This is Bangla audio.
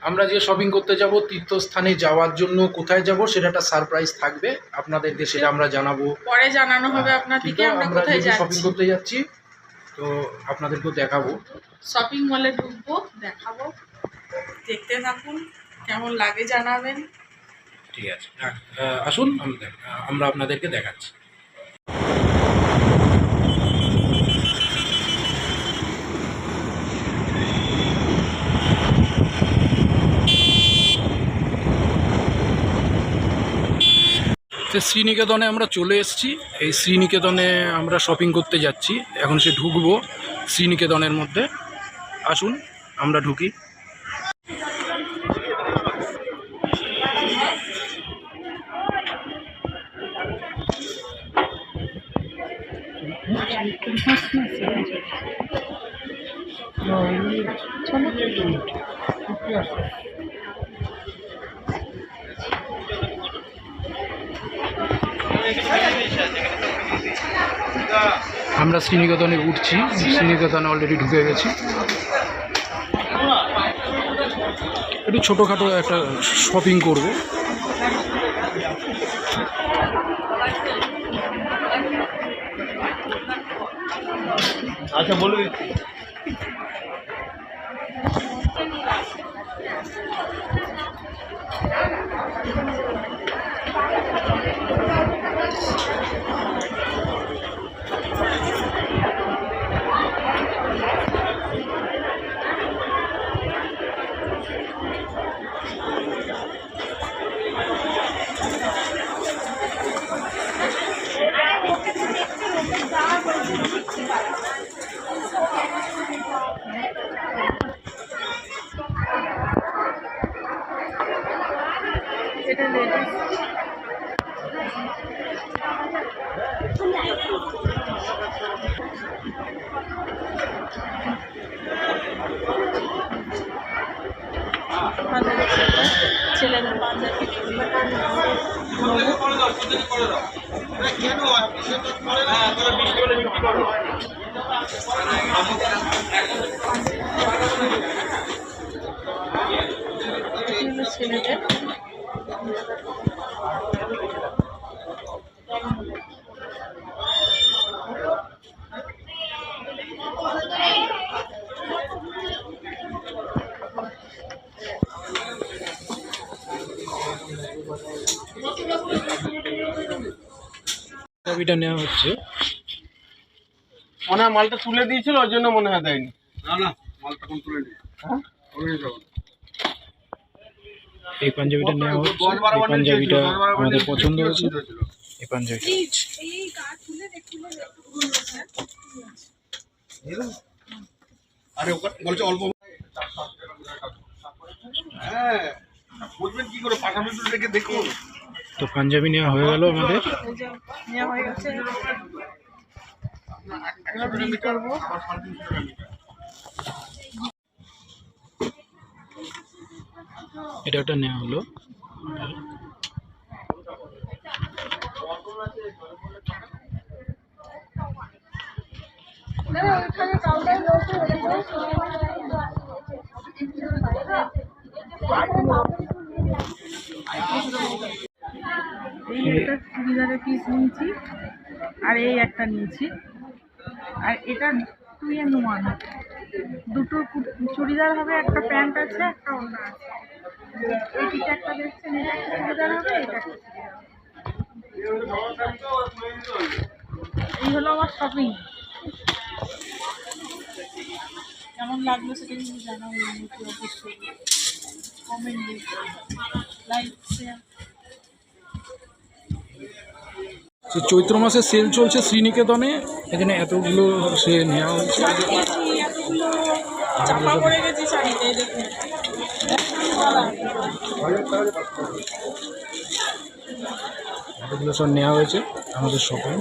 আমরা যে শপিং করতে যাব তীর্থস্থানে যাওয়ার জন্য কোথায় যাব সেটা একটা সারপ্রাইজ থাকবে আপনাদেরকে, সেটা আমরা জানাবো, পরে জানানো হবে আপনাদেরকে আমরা কোথায় যাচ্ছি। শপিং করতে যাচ্ছি তো আপনাদেরকেও দেখাবো। শপিং মলে ঢুকবো, দেখাবো, দেখতে থাকুন, কেমন লাগে জানাবেন। ঠিক আছে, আসুন আমরা আপনাদেরকে দেখাচ্ছি। শ্রীনিকেতনে আমরা চলে এসেছি। এই শ্রীনিকেতনে আমরা শপিং করতে যাচ্ছি, এখন সে ঢুকবো শ্রীনিকেতনের মধ্যে। আসুন আমরা ঢুকি। আমরা শ্রীনিকেতনে উঠছি, শ্রীনিকেতনে অলরেডি ঢুকে গেছি। একটু ছোটোখাটো একটা শপিং করব। আচ্ছা বলে দিচ্ছি। ছেলেদের পাঞ্জাবি ছেলেদের চাবিটা নেওয়া হচ্ছে। মনে হয় মালটা তুলে দিয়েছিল, ওই জন্য মনে হয় দেয়নি। না না, মালটা কোন তুলে নি। হ্যাঁ, এই পাঞ্জাবিটা নেওয়া হচ্ছে। এই পাঞ্জাবিটা আমাদের পছন্দ হয়েছে। এই পাঞ্জাবিটা আরে বলছে অল্প। হ্যাঁ, বুঝবেন কি করে, পাকা মিটুল রেখে দেখুন। তো পাঞ্জাবি নেওয়া হয়ে গেল আমাদের। নেওয়া হয়ে গেছে, বিল করবো। এটা একটা নেওয়া হলো। এই একটা চুড়িদারের পিস নিয়েছি, আর এই একটা নিয়েছি, আর এটা 2-in-1 দুটো চুড়িদার হবে, একটা প্যান্ট আছে, একটা ওড়না আছে। এই পিঠে একটা দেখছেন, এটা একটা চুড়িদার হবে, এটা একটা এই হলো আমার শপিং। কেমন লাগলো সেটা কিন্তু জানাবো অবশ্যই, কমেন্টে, লাইক, শেয়ার। চৈত্র মাসে সেল চলছে শ্রীনিকেতনে, এখানে এতগুলো সে নেওয়া হয়েছে। এতগুলো চাপা পড়ে গেছি শাড়িতে, দেখুন এতগুলো সব নেওয়া হয়েছে আমাদের শপিং।